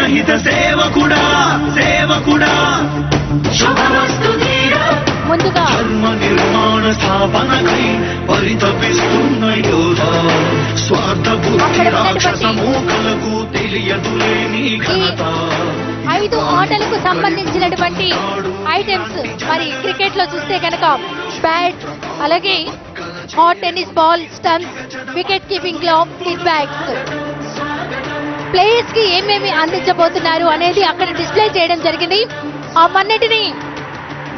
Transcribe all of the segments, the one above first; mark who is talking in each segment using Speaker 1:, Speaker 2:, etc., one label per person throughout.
Speaker 1: జనహిత సేవకుడా సేవకుడా
Speaker 2: ముందుగా
Speaker 1: ధర్మ నిర్మాణ స్థాపనకై పరితపిస్తున్న యోధా స్వార్థ బుద్ధి రాక్షస మూకలకు తెలియదులే నీ ఘనత
Speaker 2: 5 ఆటలకు సంబంధించినటువంటి ఐటమ్స్ మరి క్రికెట్ లో చూస్తే కనుక బ్యాట్, అలాగే hard tennis ball, stumps, wicket keeping glove, kit bags. Players కి ఏమేమి అందించబోతున్నారు అనేది అక్కడ డిస్ప్లే చేయడం జరిగింది. అవన్నిటిని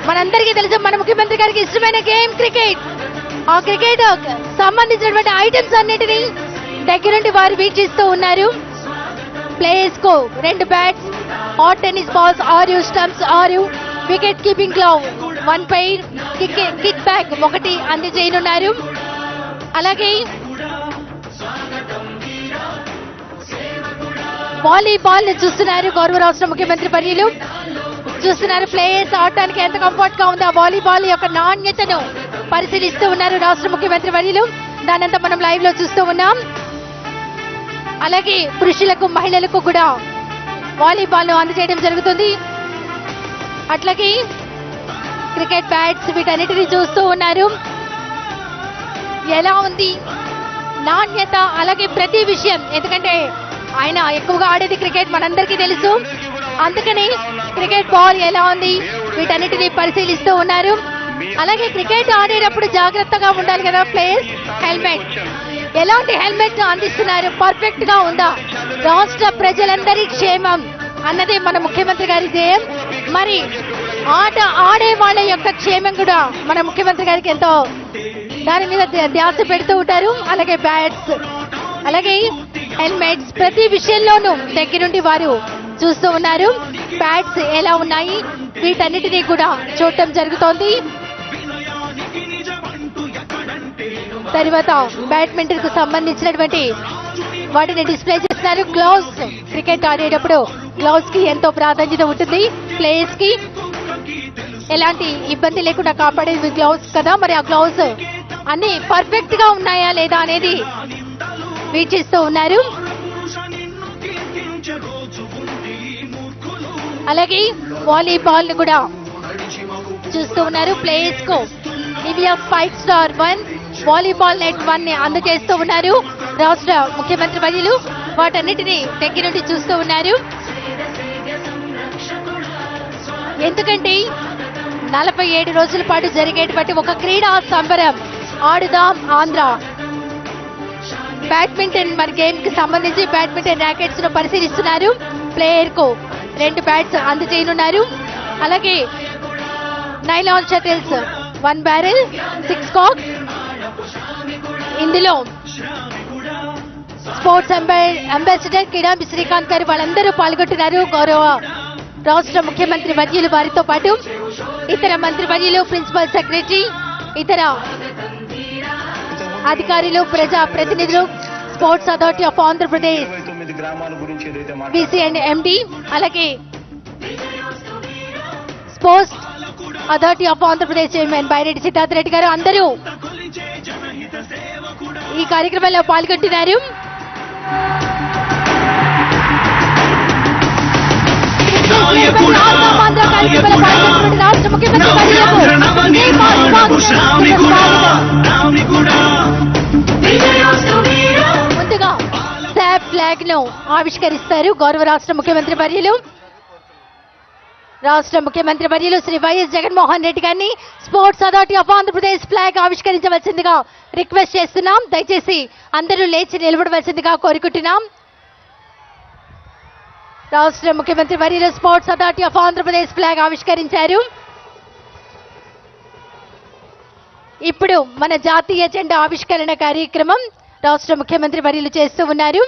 Speaker 2: మనందరికీ తెలుసు, మన ముఖ్యమంత్రి గారికి ఇష్టమైన గేమ్ క్రికెట్. ఆ క్రికెట్ సంబంధించినటువంటి ఐటమ్స్ అన్నిటినీ దగ్గరుండి వారు వీక్షిస్తూ ఉన్నారు. ప్లేయర్స్ కు 2 bats, hard tennis balls 6, stumps 6, wicket keeping glove 1 pair, kit bag 1 అందజేయనున్నారు. అలాగే వాలీబాల్ ని చూస్తున్నారు గౌరవ రాష్ట్ర ముఖ్యమంత్రి వర్యులు. చూస్తున్నారు ప్లేయర్స్ ఆడటానికి ఎంత కంఫర్ట్ గా ఉంది. ఆ వాలీబాల్ యొక్క నాణ్యతను పరిశీలిస్తూ ఉన్నారు రాష్ట్ర ముఖ్యమంత్రి వర్యులు. దానంతా మనం లైవ్ లో చూస్తూ ఉన్నాం. అలాగే పురుషులకు మహిళలకు కూడా వాలీబాల్ అందజేయడం జరుగుతుంది. అట్లాగే క్రికెట్ బ్యాట్స్ వీటన్నిటిని చూస్తూ ఉన్నారు. ఎలా ఉంది నాణ్యత, అలాగే ప్రతి విషయం, ఎందుకంటే ఆయన ఎక్కువగా ఆడేది క్రికెట్ మనందరికీ తెలుసు. అందుకని క్రికెట్ బాల్ ఎలా ఉంది వీటన్నిటిని పరిశీలిస్తూ ఉన్నారు. అలాగే క్రికెట్ ఆడేటప్పుడు జాగ్రత్తగా ఉండాలి కదా ప్లేయర్స్. హెల్మెట్, ఎలాంటి హెల్మెట్ అందిస్తున్నారు, పర్ఫెక్ట్ గా ఉందా? రాష్ట్ర ప్రజలందరి క్షేమం అన్నది మన ముఖ్యమంత్రి గారి ధ్యేయం. మరి ఆట ఆడే వాళ్ళ యొక్క క్షేమం కూడా మన ముఖ్యమంత్రి గారికి ఎంతో దాని మీద ధ్యాస పెడుతూ ఉంటారు. అలాగే బ్యాట్స్, అలాగే హెల్మెట్స్, ప్రతి విషయంలోనూ దగ్గరుండి వారు చూస్తూ ఉన్నారు. బ్యాట్స్ ఎలా ఉన్నాయి వీటన్నిటినీ కూడా చూడటం జరుగుతోంది. తర్వాత బ్యాడ్మింటన్ కు సంబంధించినటువంటి వాటిని డిస్ప్లే చేస్తున్నారు. గ్లౌస్, క్రికెట్ ఆడేటప్పుడు గ్లౌస్ కి ఎంతో ప్రాధాన్యత ఉంటుంది. ప్లేయర్స్ కి ఎలాంటి ఇబ్బంది లేకుండా కాపాడేది గ్లౌస్ కదా. మరి ఆ గ్లౌస్ అన్ని పర్ఫెక్ట్ గా ఉన్నాయా లేదా అనేది వీక్షిస్తూ ఉన్నారు. అలాగే వాలీబాల్ ని కూడా చూస్తూ ఉన్నారు. ప్లేయర్స్ కు నివియా 5 స్టార్ 1, వాలీబాల్ నెట్ 1 ని అందజేస్తూ ఉన్నారు రాష్ట్ర ముఖ్యమంత్రి వర్యులు. వాటన్నిటిని దగ్గర నుండి చూస్తూ ఉన్నారు. ఎందుకంటే 47 రోజుల పాటు జరిగేటువంటి ఒక క్రీడా సంబరం. ఆడుదాం ఆంధ్ర. బ్యాడ్మింటన్ మరి గేమ్ కి సంబంధించి బ్యాడ్మింటన్ ర్యాకెట్స్ ను పరిశీలిస్తున్నారు. ప్లేయర్ కు 2 బ్యాట్స్ అందజేయనున్నారు. అలాగే నైలాన్ షటిల్స్ 1 బ్యారెల్, 6 కాక్. ఇందులో స్పోర్ట్స్ అంబాసిడర్ కిడాంబి శ్రీకాంత్ గారు వాళ్ళందరూ పాల్గొంటున్నారు. గౌరవ రాష్ట్ర ముఖ్యమంత్రి వర్యులు వారితో పాటు ఇతర మంత్రి వర్యులు, ప్రిన్సిపల్ సెక్రటరీ, ఇతర అధికారులు, ప్రజా ప్రతినిధులు, sports authority of Andhra Pradesh VC and MD, అలాగే sports authority of Andhra Pradesh chairman Byreddy Siddhartha Reddy గారు అందరూ ఈ కార్యక్రమంలో పాల్గొంటున్నారు. రాష్ట్ర ముఖ్యమంత్రి ముందుగా శాప్ ఫ్లాగ్ ను ఆవిష్కరిస్తారు గౌరవ రాష్ట్ర ముఖ్యమంత్రి వర్యులు. రాష్ట్ర ముఖ్యమంత్రి వర్యులు శ్రీ వైఎస్ జగన్మోహన్ రెడ్డి గారిని sports authority of Andhra Pradesh flag ఆవిష్కరించవలసిందిగా రిక్వెస్ట్ చేస్తున్నాం. దయచేసి అందరూ లేచి నిలబడవలసిందిగా కోరుకుంటున్నాం. రాష్ట్ర ముఖ్యమంత్రి వర్యులు sports authority of Andhra Pradesh flag ఆవిష్కరించారు. ఇప్పుడు మన జాతీయ జెండా ఆవిష్కరణ కార్యక్రమం రాష్ట్ర ముఖ్యమంత్రి వర్యులు చేస్తూ ఉన్నారు.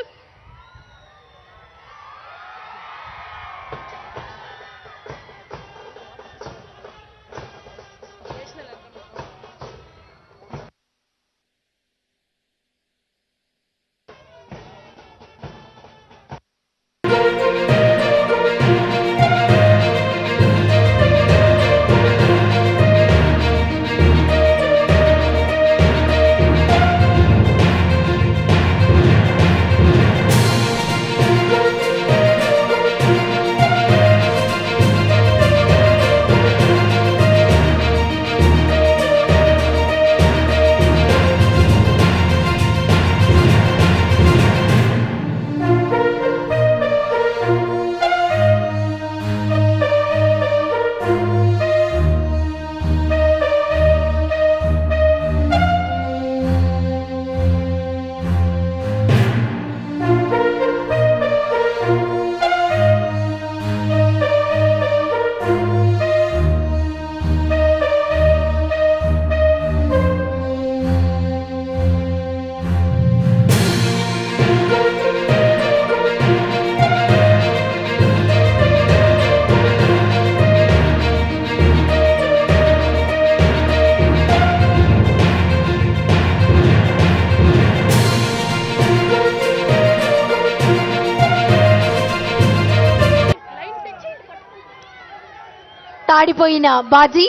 Speaker 2: తాడిపోయిన బాజీ,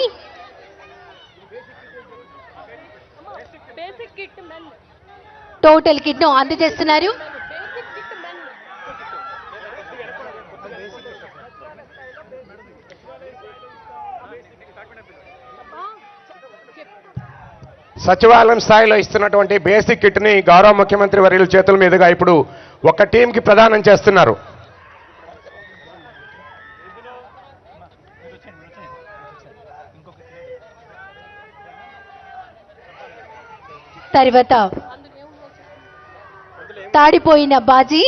Speaker 2: టోటల్ కిట్ ను అందజేస్తున్నారు.
Speaker 3: సచివాలయం స్థాయిలో ఇస్తున్నటువంటి బేసిక్ కిట్ ని గౌరవ ముఖ్యమంత్రి వర్యుల చేతుల మీదుగా ఇప్పుడు ఒక టీంకి ప్రదానం చేస్తున్నారు.
Speaker 2: తర్వాత తాడిపోయిన బాజీ,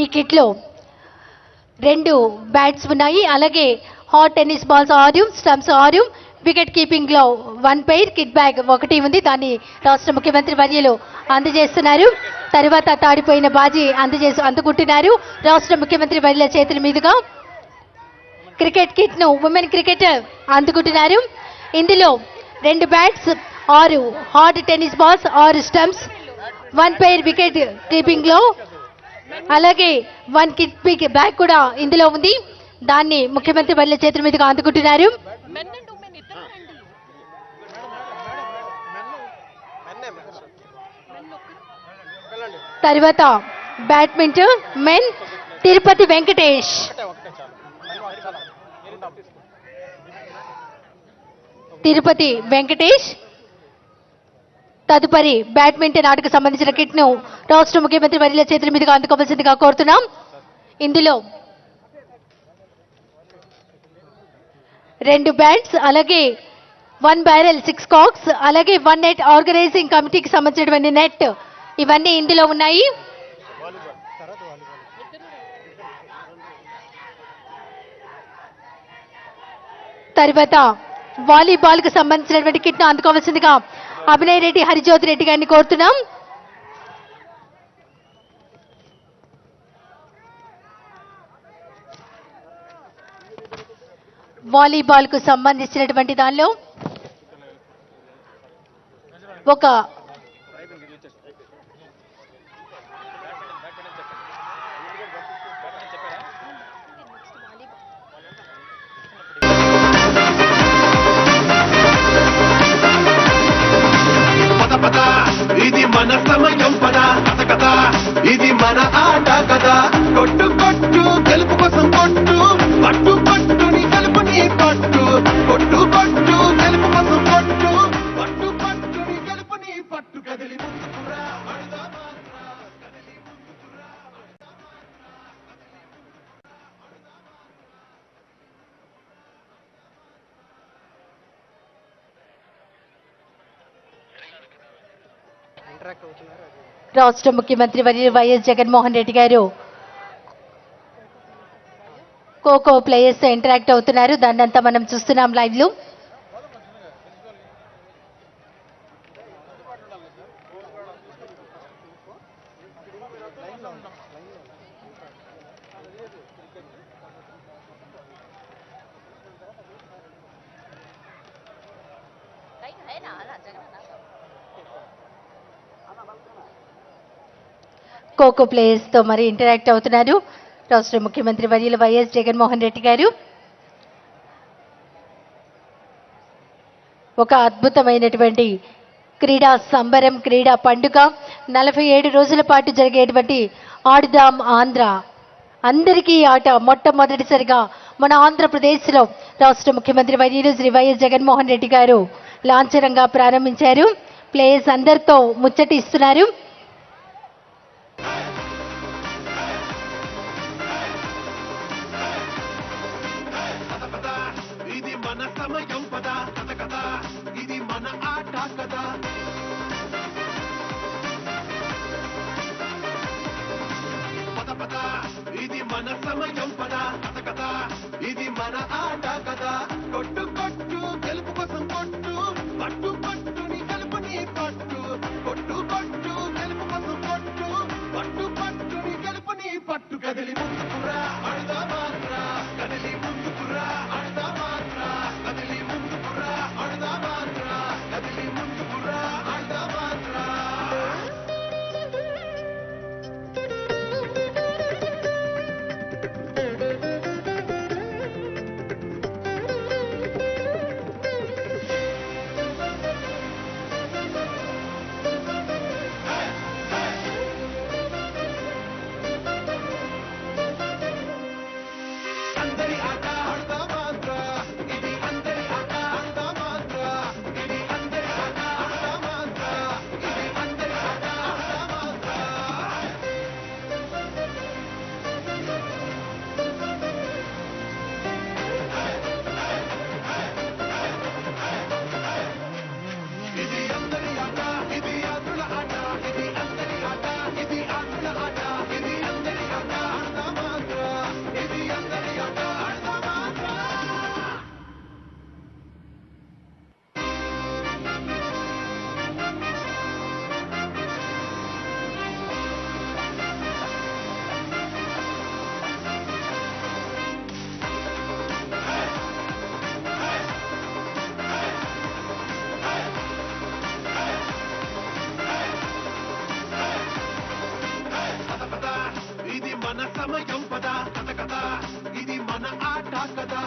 Speaker 2: ఈ కిట్ లో 2 బ్యాట్స్ ఉన్నాయి, అలాగే hard tennis balls 6, stumps 6, wicket keeping లో 1 పెయిర్, కిట్ బ్యాగ్ 1 ఉంది. దాన్ని రాష్ట్ర ముఖ్యమంత్రి వర్యులు అందజేస్తున్నారు. తర్వాత తాడిపోయిన బాజీ అందుకుంటున్నారు రాష్ట్ర ముఖ్యమంత్రి వర్యుల చేతుల మీదుగా. క్రికెట్ కిట్ ను ఉమెన్ క్రికెటర్ అందుకుంటున్నారు. ఇందులో 2 bats, 6 hot tennis balls, 6 stumps, 1 pair wicket keeping లో, అలాగే 1 కిట్ బ్యాగ్ కూడా ఇందులో ఉంది. దాన్ని ముఖ్యమంత్రి వర్యుల చేతుల మీదుగా అందుకుంటున్నారు. తర్వాత బ్యాడ్మింటన్ మెన్ తిరుపతి వెంకటేష్, తదుపరి బ్యాడ్మింటన్ ఆటకు సంబంధించిన కిట్ ను రాష్ట్ర ముఖ్యమంత్రి వర్యుల చేతుల మీదుగా అందుకోవాల్సిందిగా కోరుతున్నాం. ఇందులో 2 బ్యాట్స్, అలాగే 1 బ్యారెల్, 6 కాక్స్, అలాగే 1 నెట్, ఆర్గనైజింగ్ కమిటీకి సంబంధించినటువంటి నెట్, ఇవన్నీ ఇందులో ఉన్నాయి. తర్వాత వాలీబాల్ కు సంబంధించినటువంటి కిట్ ను అందుకోవాల్సిందిగా అభినయ్ రెడ్డి, హరిజ్యోతి రెడ్డి గారిని కోరుతున్నాం. వాలీబాల్ కు సంబంధించినటువంటి దానిలో ఒక
Speaker 1: ఇది మన సమయం పద కథ కథ, ఇది మన ఆట కదా. కొట్టు కొట్టు గెలుపు కోసం కొట్టు, పట్టు పట్టుని గెలుపుని పట్టు, కొట్టు కొట్టు గెలుపు కోసం కొట్టు, పట్టు పట్టుని గెలుపుని పట్టు. కదిలి ముందుకురా
Speaker 2: రాష్ట్ర ముఖ్యమంత్రి వర్యులు వైఎస్ జగన్మోహన్ రెడ్డి గారు ఖోఖో ప్లేయర్స్ తో ఇంటరాక్ట్ అవుతున్నారు. దాన్నంతా మనం చూస్తున్నాం లైవ్ లో. ఖోఖో ప్లేయర్స్ తో మరి ఇంటరాక్ట్ అవుతున్నారు రాష్ట్ర ముఖ్యమంత్రి వర్యులు వైఎస్ జగన్మోహన్ రెడ్డి గారు. ఒక అద్భుతమైనటువంటి క్రీడా సంబరం, క్రీడా పండుగ, 47 రోజుల పాటు జరిగేటువంటి ఆడుదాం ఆంధ్ర, అందరికీ ఆట మొట్టమొదటిసారిగా మన ఆంధ్రప్రదేశ్లో రాష్ట్ర ముఖ్యమంత్రి వర్యులు శ్రీ వైఎస్ జగన్మోహన్ రెడ్డి గారు లాంఛనంగా ప్రారంభించారు. ప్లేయర్స్ అందరితో ముచ్చటి ఇస్తున్నారు.
Speaker 1: ఇది మన సమయం పద కథ కథ, ఇది మన ఆట కదా. పద పద ఇది మన సమయం పద కథ కథ, ఇది మన ఆట కదా. కొట్టు కొట్టు గెలుపు కోసం కొట్టు, పట్టు పట్టుని గెలుపుని పట్టు, కొట్టు కొట్టు గెలుపు కోసం కొట్టు, పట్టు పట్టుని గెలుపుని పట్టు. కదిలి ముందుకురా అడుదా మాత్ర, కదిలి ముందుకురా అడుదా మాత్ర, కదిలి ముందుకురా అడుదా మాత్ర, కదిలి ముందుకురా అడుదా మాత్ర. మన సమయం పద కథ కదా ఇది మన ఆట కదా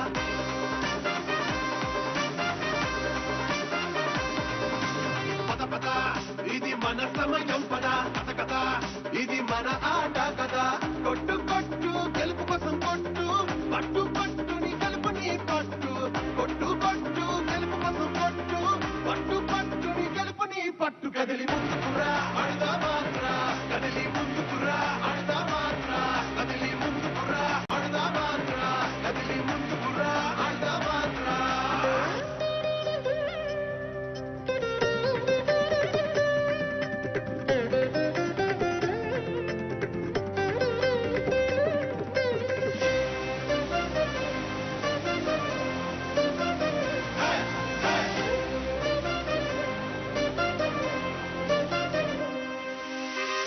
Speaker 1: పద పద ఇది మన సమయం పద కథ కదా ఇది మన ఆట కదా కొట్టు కొట్టు గెలుపు కోసం కొట్టు పట్టు పట్టుని గెలుపుని పట్టు కొట్టు కొట్టు గెలుపు కోసం కొట్టు పట్టు పట్టుని గెలుపుని పట్టు కదిలి ముందుకురా అడదా మాత్ర కదిలి ముందుకురా అడదా మాత్ర కదిలి ముందుకురా అడదా మాత్ర కదిలి ముందుకురా అడదా మాత్ర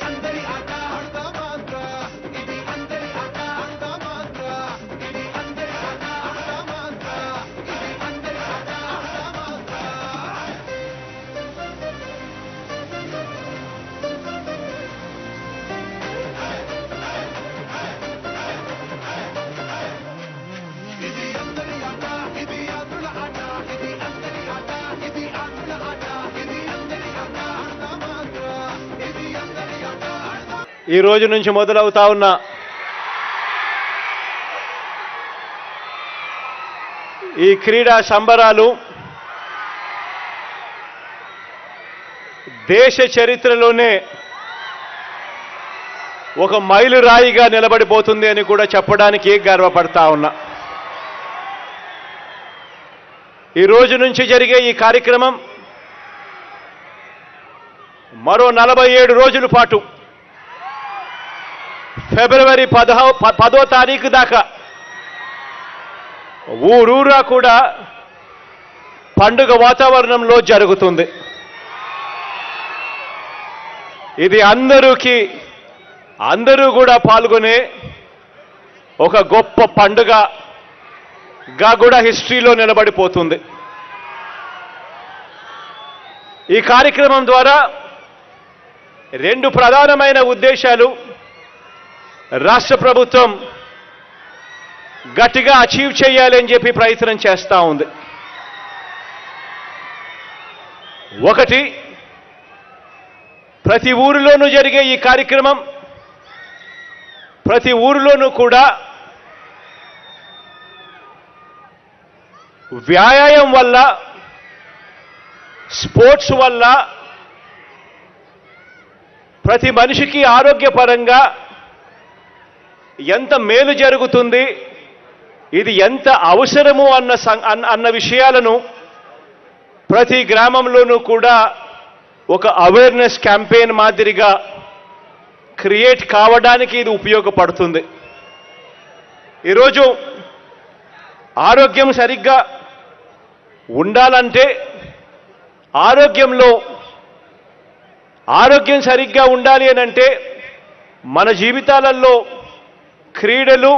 Speaker 1: అందరి ఆట ఆడదా మాత్ర ఇది అందరి ఆట ఆడదా మాత్ర ఇది అందరి ఆట ఆడదా మాత్ర ఇది అందరి ఆట ఆడదా మాత్ర ఇది అందరి ఆట ఇది ఆటల ఆట ఇది అందరి ఆట ఇది ఆటల ఆట ఇది అందరి ఆట ఆడదా మాత్ర ఇది అందరి ఆట ఆడదా
Speaker 4: ఈ రోజు నుంచి మొదలవుతా ఉన్న ఈ క్రీడా సంబరాలు దేశ చరిత్రలోనే ఒక మైలురాయిగా నిలబడిపోతుంది అని కూడా చెప్పడానికి గర్వపడతా ఉన్నా. ఈ రోజు నుంచి జరిగే ఈ కార్యక్రమం మరో 47 రోజుల పాటు ఫిబ్రవరి 10వ తారీఖు దాకా ఊరూరా కూడా పండుగ వాతావరణంలో జరుగుతుంది. ఇది అందరూ కూడా పాల్గొనే ఒక గొప్ప పండుగగా కూడా హిస్టరీలో నిలబడిపోతుంది. ఈ కార్యక్రమం ద్వారా 2 ప్రధానమైన ఉద్దేశాలు రాష్ట్ర ప్రభుత్వం గట్టిగా అచీవ్ చేయాలని చెప్పి ప్రయత్నం చేస్తూ ఉంది. ఒకటి, ప్రతి ఊరిలోనూ జరిగే ఈ కార్యక్రమం ప్రతి ఊరిలోనూ కూడా వ్యాయామం వల్ల, స్పోర్ట్స్ వల్ల ప్రతి మనిషికి ఆరోగ్యపరంగా ఎంత మేలు జరుగుతుంది, ఇది ఎంత అవసరము అన్న విషయాలను ప్రతి గ్రామంలోనూ కూడా ఒక అవేర్నెస్ క్యాంపెయిన్ మాదిరిగా క్రియేట్ కావడానికి ఇది ఉపయోగపడుతుంది. ఈరోజు ఆరోగ్యం సరిగ్గా ఉండాలంటే ఆరోగ్యం సరిగ్గా ఉండాలి అనంటే మన జీవితాలలో క్రీడలు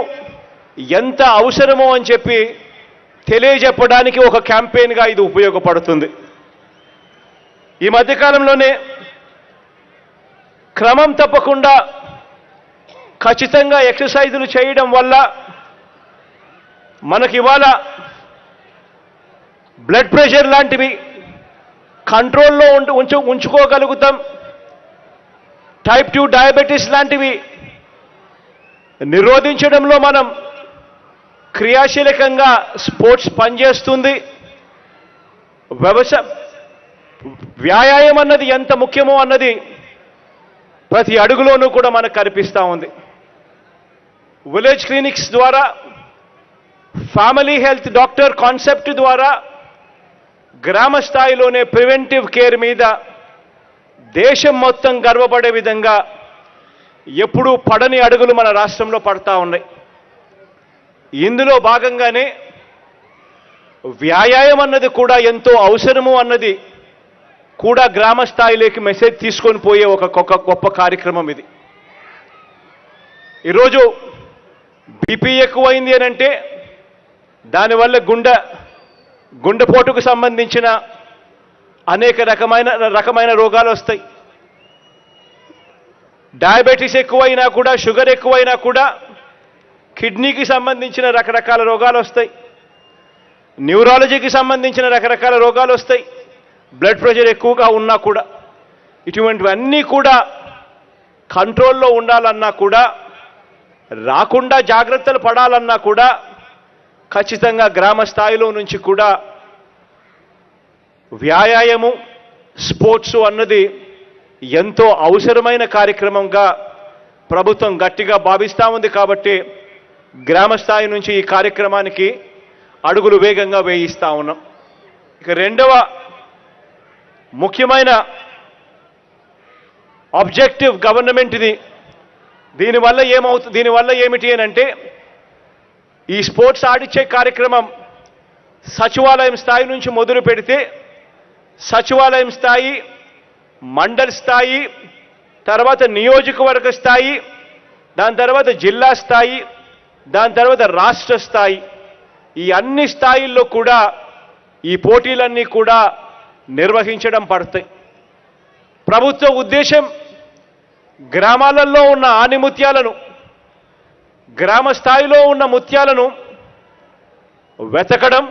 Speaker 4: ఎంత అవసరమో అని చెప్పి తెలియజెప్పడానికి ఒక క్యాంపెయిన్గా ఇది ఉపయోగపడుతుంది. ఈ మధ్యకాలంలోనే క్రమం తప్పకుండా ఖచ్చితంగా ఎక్సర్సైజులు చేయడం వల్ల మనకి ఇవాళ బ్లడ్ ప్రెషర్ లాంటివి కంట్రోల్లో ఉంచుకోగలుగుతాం. టైప్ 2 డయాబెటీస్ లాంటివి నిరోధించడంలో మనం క్రియాశీలకంగా స్పోర్ట్స్ పనిచేస్తుంది. వ్యాయామం అన్నది ఎంత ముఖ్యమో అన్నది ప్రతి అడుగులోనూ కూడా మనకు కనిపిస్తూ ఉంది. విలేజ్ క్లినిక్స్ ద్వారా, ఫ్యామిలీ హెల్త్ డాక్టర్ కాన్సెప్ట్ ద్వారా గ్రామ స్థాయిలోనే ప్రివెంటివ్ కేర్ మీద దేశం మొత్తం గర్వపడే విధంగా ఎప్పుడూ పడని అడుగులు మన రాష్ట్రంలో పడతా ఉన్నాయి. ఇందులో భాగంగానే వ్యాయామం అన్నది కూడా ఎంతో అవసరము అన్నది కూడా గ్రామ స్థాయిలోకి మెసేజ్ తీసుకొని పోయే ఒక గొప్ప కార్యక్రమం ఇది. ఈరోజు బీపీ ఎక్కువైంది అని అంటే దానివల్ల గుండెపోటుకు సంబంధించిన అనేక రకమైన రోగాలు వస్తాయి. డయాబెటీస్ ఎక్కువైనా కూడా, షుగర్ ఎక్కువైనా కూడా కిడ్నీకి సంబంధించిన రకరకాల రోగాలు వస్తాయి, న్యూరాలజీకి సంబంధించిన రకరకాల రోగాలు వస్తాయి, బ్లడ్ ప్రెషర్ ఎక్కువగా ఉన్నా కూడా. ఇటువంటివన్నీ కూడా కంట్రోల్లో ఉండాలన్నా కూడా, రాకుండా జాగ్రత్తలు పడాలన్నా కూడా ఖచ్చితంగా గ్రామ స్థాయిలో నుంచి కూడా వ్యాయామము, స్పోర్ట్స్ అన్నది ఎంతో అవసరమైన కార్యక్రమంగా ప్రభుత్వం గట్టిగా భావిస్తూ ఉంది. కాబట్టి గ్రామ స్థాయి నుంచి ఈ కార్యక్రమానికి అడుగులు వేగంగా వేయిస్తూ ఉన్నాం. ఇక రెండవ ముఖ్యమైన ఆబ్జెక్టివ్ గవర్నమెంట్ ఇది. దీనివల్ల ఏమిటి అని అంటే, ఈ స్పోర్ట్స్ ఆడిచ్చే కార్యక్రమం సచివాలయం స్థాయి నుంచి మొదలు పెడితే సచివాలయం స్థాయి, మండల్ స్థాయి, తర్వాత నియోజకవర్గ స్థాయి, దాని తర్వాత జిల్లా స్థాయి, దాని తర్వాత రాష్ట్ర స్థాయి, ఈ అన్ని స్థాయిల్లో కూడా ఈ పోటీలన్నీ కూడా నిర్వహించడం పడతాయి. ప్రభుత్వ ఉద్దేశం గ్రామాలలో ఉన్న ఆణిముత్యాలను, గ్రామ స్థాయిలో ఉన్న ముత్యాలను వెతకడం.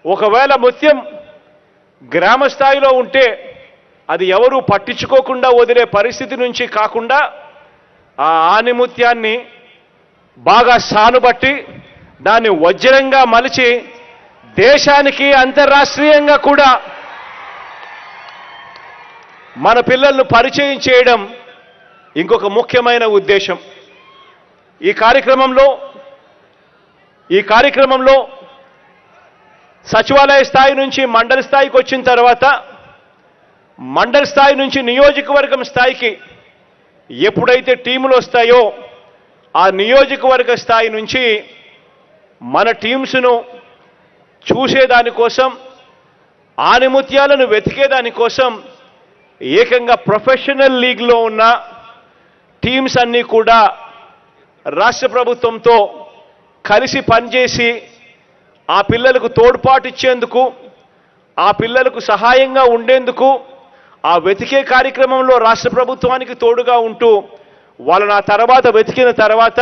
Speaker 4: ఒకవేళ ముత్యం గ్రామ స్థాయిలో ఉంటే అది ఎవరూ పట్టించుకోకుండా వదిలే పరిస్థితి నుంచి కాకుండా ఆ ఆణిముత్యాన్ని బాగా సానుబట్టి దాన్ని వజ్రంగా మలిచి దేశానికి, అంతర్రాష్ట్రీయంగా కూడా మన పిల్లలను పరిచయం చేయడం ఇంకొక ముఖ్యమైన ఉద్దేశం. ఈ కార్యక్రమంలో సచివాలయ స్థాయి నుంచి మండల స్థాయికి వచ్చిన తర్వాత, మండల స్థాయి నుంచి నియోజకవర్గం స్థాయికి ఎప్పుడైతే టీములు వస్తాయో ఆ నియోజకవర్గ స్థాయి నుంచి మన టీమ్స్ను చూసేదానికోసం, ఆణిముత్యాలను వెతికేదానికోసం ఏకంగా ప్రొఫెషనల్ లీగ్లో ఉన్న టీమ్స్ అన్నీ కూడా రాష్ట్ర ప్రభుత్వంతో కలిసి పనిచేసి ఆ పిల్లలకు తోడ్పాటు ఇచ్చేందుకు, ఆ పిల్లలకు సహాయంగా ఉండేందుకు, ఆ వెతికే కార్యక్రమంలో రాష్ట్ర ప్రభుత్వానికి తోడుగా ఉంటూ వాళ్ళని ఆ తర్వాత వెతికిన తర్వాత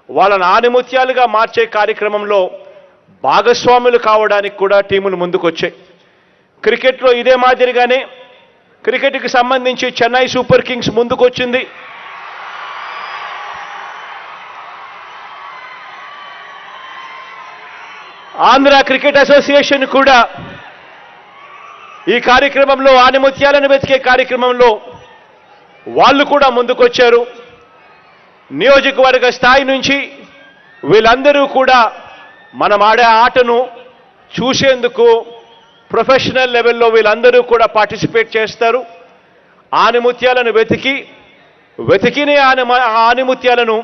Speaker 4: వాళ్ళని ఆణిముత్యాలుగా మార్చే కార్యక్రమంలో భాగస్వాములు కావడానికి కూడా టీములు ముందుకొచ్చాయి. క్రికెట్లో ఇదే మాదిరిగానే క్రికెట్కి సంబంధించి చెన్నై సూపర్ కింగ్స్ ముందుకొచ్చింది. ఆంధ్ర క్రికెట్ అసోసియేషన్ కూడా ఈ కార్యక్రమంలో, ఆణిముత్యాలను వెతికే కార్యక్రమంలో వాళ్ళు కూడా ముందుకొచ్చారు. నియోజకవర్గ స్థాయి నుంచి వీళ్ళందరూ కూడా మనం ఆడే ఆటను చూసేందుకు ప్రొఫెషనల్ లెవెల్లో వీళ్ళందరూ కూడా పార్టిసిపేట్ చేస్తారు. ఆణిముత్యాలను వెతికిన ఆణిముత్యాలను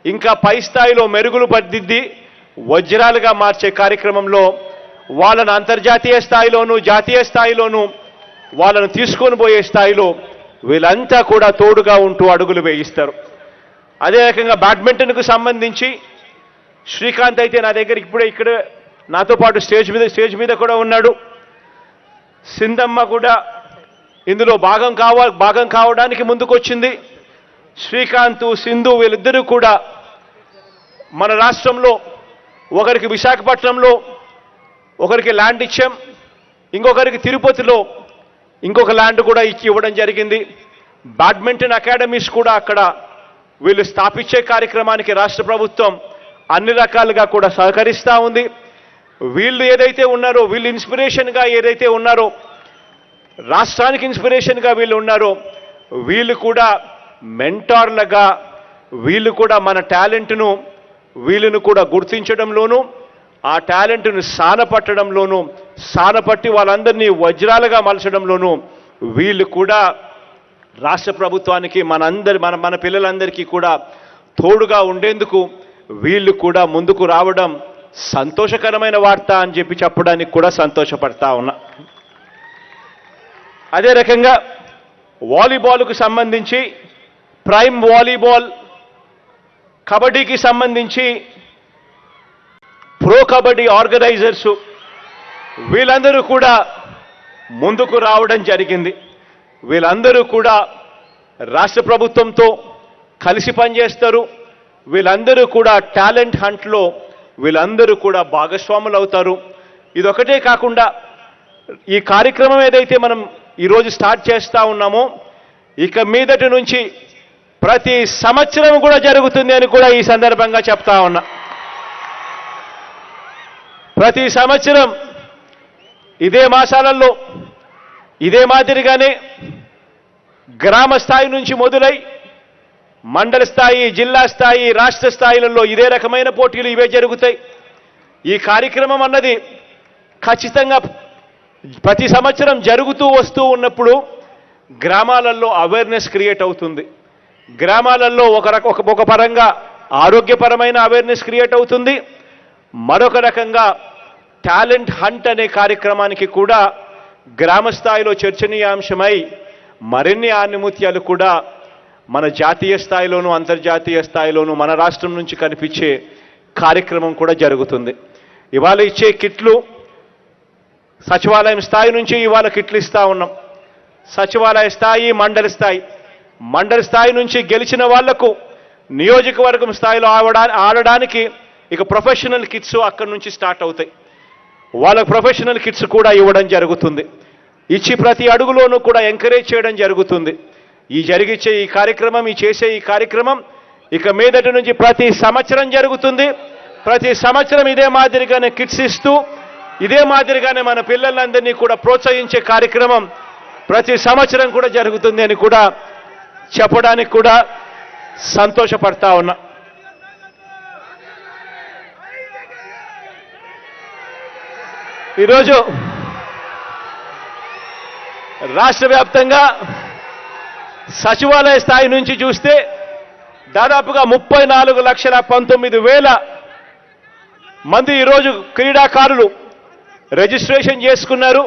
Speaker 4: ఇంకా పై స్థాయిలో మెరుగులు పద్దిద్ది వజ్రాలుగా మార్చే కార్యక్రమంలో వాళ్ళను అంతర్జాతీయ స్థాయిలోనూ, జాతీయ స్థాయిలోనూ వాళ్ళను తీసుకొని పోయే స్థాయిలో వీళ్ళంతా కూడా తోడుగా ఉంటూ అడుగులు వేయిస్తారు. అదే రకంగా బ్యాడ్మింటన్కు సంబంధించి శ్రీకాంత్ అయితే నా దగ్గర ఇక్కడ నాతో పాటు స్టేజ్ మీద కూడా ఉన్నాడు. సింధమ్మ కూడా ఇందులో భాగం కావడానికి ముందుకొచ్చింది. శ్రీకాంత్, సింధు వీళ్ళిద్దరూ కూడా మన రాష్ట్రంలో ఒకరికి విశాఖపట్నంలో, ఒకరికి ల్యాండ్ ఇచ్చాం, ఇంకొకరికి తిరుపతిలో ఇంకొక ల్యాండ్ కూడా ఇవ్వడం జరిగింది. బ్యాడ్మింటన్ అకాడమీస్ కూడా అక్కడ వీళ్ళు స్థాపించే కార్యక్రమానికి రాష్ట్ర ప్రభుత్వం అన్ని రకాలుగా కూడా సహకరిస్తూ ఉంది. వీళ్ళు ఏదైతే ఉన్నారో, వీళ్ళు ఇన్స్పిరేషన్గా ఏదైతే ఉన్నారో, రాష్ట్రానికి ఇన్స్పిరేషన్గా వీళ్ళు ఉన్నారో, వీళ్ళు కూడా మెంటార్లుగా, వీళ్ళు కూడా మన టాలెంట్ను వీళ్ళను కూడా గుర్తించడంలోనూ, ఆ టాలెంట్ను సానపట్టి వాళ్ళందరినీ వజ్రాలుగా మలచడంలోనూ వీళ్ళు కూడా రాష్ట్ర ప్రభుత్వానికి మన పిల్లలందరికీ కూడా తోడుగా ఉండేందుకు వీళ్ళు కూడా ముందుకు రావడం సంతోషకరమైన వార్త అని చెప్పడానికి కూడా సంతోషపడతా ఉన్నా. అదే రకంగా వాలీబాల్కు సంబంధించి ప్రైమ్ వాలీబాల్, కబడ్డీకి సంబంధించి ప్రో కబడ్డీ ఆర్గనైజర్సు వీళ్ళందరూ కూడా ముందుకు రావడం జరిగింది. వీళ్ళందరూ కూడా రాష్ట్ర ప్రభుత్వంతో కలిసి పనిచేస్తారు. వీళ్ళందరూ కూడా టాలెంట్ హంట్లో వీళ్ళందరూ కూడా భాగస్వాములు అవుతారు. ఇదొకటే కాకుండా ఈ కార్యక్రమం ఏదైతే మనం ఈరోజు స్టార్ట్ చేస్తూ ఉన్నామో ఇక మీదటి నుంచి ప్రతి సంవత్సరం కూడా జరుగుతుంది అని కూడా ఈ సందర్భంగా చెప్తా ఉన్నా. ప్రతి సంవత్సరం ఇదే మాసాలలో ఇదే మాదిరిగానే గ్రామ స్థాయి నుంచి మొదలై మండల స్థాయి, జిల్లా స్థాయి, రాష్ట్ర స్థాయిలలో ఇదే రకమైన పోటీలు ఇవే జరుగుతాయి. ఈ కార్యక్రమం అన్నది ఖచ్చితంగా ప్రతి సంవత్సరం జరుగుతూ వస్తూ ఉన్నప్పుడు గ్రామాలలో అవేర్నెస్ క్రియేట్ అవుతుంది. గ్రామాలలో ఒక పరంగా ఆరోగ్యపరమైన అవేర్నెస్ క్రియేట్ అవుతుంది. మరొక రకంగా టాలెంట్ హంట్ అనే కార్యక్రమానికి కూడా గ్రామ స్థాయిలో చర్చనీయాంశమై మరిన్ని ఆణిముత్యాలు కూడా మన జాతీయ స్థాయిలోనూ అంతర్జాతీయ స్థాయిలోనూ మన రాష్ట్రం నుంచి కనిపించే కార్యక్రమం కూడా జరుగుతుంది. ఇవాళ ఇచ్చే కిట్లు సచివాలయం స్థాయి నుంచి ఇవాళ కిట్లు ఇస్తా ఉన్నాం. సచివాలయ స్థాయి, మండల స్థాయి నుంచి గెలిచిన వాళ్లకు నియోజకవర్గం స్థాయిలో ఆడడానికి ఇక ప్రొఫెషనల్ కిట్స్ అక్కడి నుంచి స్టార్ట్ అవుతాయి. వాళ్ళకు ప్రొఫెషనల్ కిట్స్ కూడా ఇవ్వడం జరుగుతుంది. ఇచ్చి ప్రతి అడుగులోనూ కూడా ఎంకరేజ్ చేయడం జరుగుతుంది. ఈ చేసే ఈ కార్యక్రమం ఇక మీదటి నుంచి ప్రతి సంవత్సరం జరుగుతుంది. ప్రతి సంవత్సరం ఇదే మాదిరిగానే కిట్స్ ఇస్తూ ఇదే మాదిరిగానే మన పిల్లలందరినీ కూడా ప్రోత్సహించే కార్యక్రమం ప్రతి సంవత్సరం కూడా జరుగుతుంది అని కూడా చెప్పడానికి కూడా సంతోషపడతా ఉన్నా. ఈరోజు రాష్ట్ర వ్యాప్తంగా సచివాలయ స్థాయి నుంచి చూస్తే దాదాపుగా 34,19,000 మంది ఈరోజు క్రీడాకారులు రిజిస్ట్రేషన్ చేసుకున్నారు.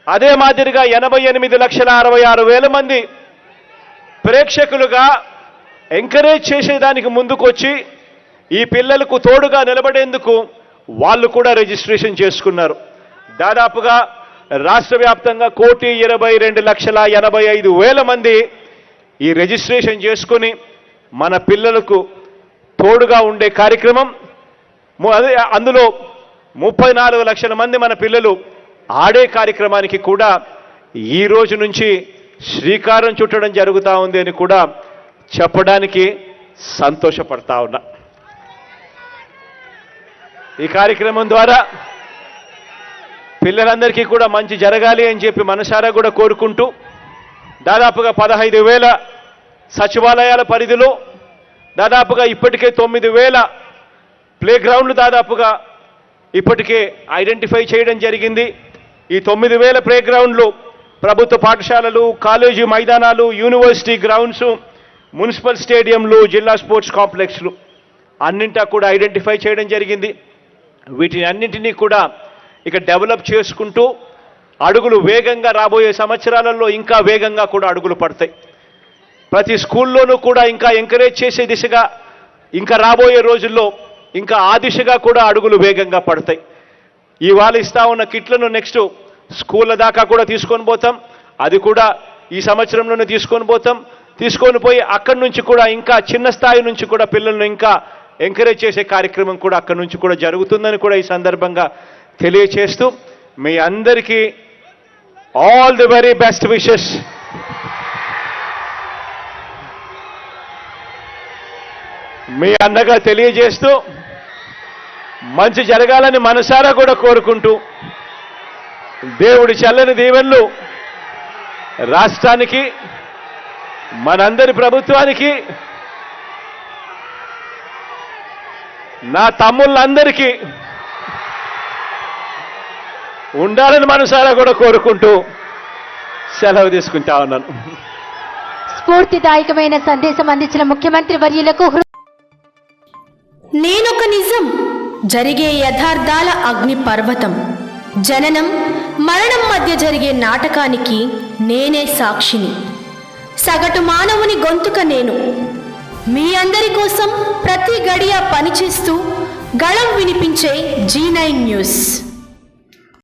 Speaker 4: అదే మాదిరిగా 88,66,000 మంది ప్రేక్షకులుగా ఎంకరేజ్ చేసేదానికి ముందుకొచ్చి ఈ పిల్లలకు తోడుగా నిలబడేందుకు వాళ్ళు కూడా రిజిస్ట్రేషన్ చేసుకున్నారు. దాదాపుగా రాష్ట్ర వ్యాప్తంగా 1,22,85,000 మంది ఈ రిజిస్ట్రేషన్ చేసుకుని మన పిల్లలకు తోడుగా ఉండే కార్యక్రమం. అందులో 34 లక్షల మంది మన పిల్లలు ఆడే కార్యక్రమానికి కూడా ఈ రోజు నుంచి శ్రీకారం చుట్టడం జరుగుతూ ఉంది అని కూడా చెప్పడానికి సంతోషపడతా ఉన్నా. ఈ కార్యక్రమం ద్వారా పిల్లలందరికీ కూడా మంచి జరగాలి అని చెప్పి మనసారా కూడా కోరుకుంటూ దాదాపుగా 15,000 సచివాలయాల పరిధిలో దాదాపుగా ఇప్పటికే 9,000 ప్లే గ్రౌండ్లు దాదాపుగా ఇప్పటికే ఐడెంటిఫై చేయడం జరిగింది. ఈ 9,000 ప్లే గ్రౌండ్లు ప్రభుత్వ పాఠశాలలు, కాలేజీ మైదానాలు, యూనివర్సిటీ గ్రౌండ్స్, మున్సిపల్ స్టేడియంలు, జిల్లా స్పోర్ట్స్ కాంప్లెక్స్లు అన్నింటా కూడా ఐడెంటిఫై చేయడం జరిగింది. వీటిని అన్నింటినీ కూడా ఇక డెవలప్ చేసుకుంటూ అడుగులు వేగంగా రాబోయే సంవత్సరాలలో ఇంకా వేగంగా కూడా అడుగులు పడతాయి. ప్రతి స్కూల్లోనూ కూడా ఇంకా ఎంకరేజ్ చేసే దిశగా ఇంకా రాబోయే రోజుల్లో ఇంకా ఆ దిశగా కూడా అడుగులు వేగంగా పడతాయి. ఇవాళ ఇస్తా ఉన్న కిట్లను నెక్స్ట్ స్కూళ్ళ దాకా కూడా తీసుకొని పోతాం. అది కూడా ఈ సంవత్సరంలోనే తీసుకొని పోయి అక్కడి నుంచి కూడా ఇంకా చిన్న స్థాయి నుంచి కూడా పిల్లలను ఇంకా ఎంకరేజ్ చేసే కార్యక్రమం కూడా అక్కడి నుంచి కూడా జరుగుతుందని కూడా ఈ సందర్భంగా తెలియచేస్తూ మీ అందరికీ all the very best wishes. మీ అన్నగా తెలియజేస్తూ మంచి జరగాలని మనసారా కూడా కోరుకుంటూ దేవుడి చల్లని దీవెనలు రాష్ట్రానికి, మనందరి ప్రభుత్వానికి, నా తమ్ముళ్ళందరికీ ఉండాలని మనసారా కూడా కోరుకుంటూ సెలవు తీసుకుంటా ఉన్నాను.
Speaker 2: స్ఫూర్తిదాయకమైన సందేశం అందించిన ముఖ్యమంత్రి వర్యులకు
Speaker 5: నేనొక నిజం, జరిగే యథార్థాల అగ్ని పర్వతం, జననం మరణం మధ్య జరిగే నాటకానికి నేనే సాక్షిని, సగటు మానవుని గొంతుక నేను. మీ అందరి కోసం ప్రతి గడియ పనిచేస్తూ గళం వినిపించే G9 న్యూస్.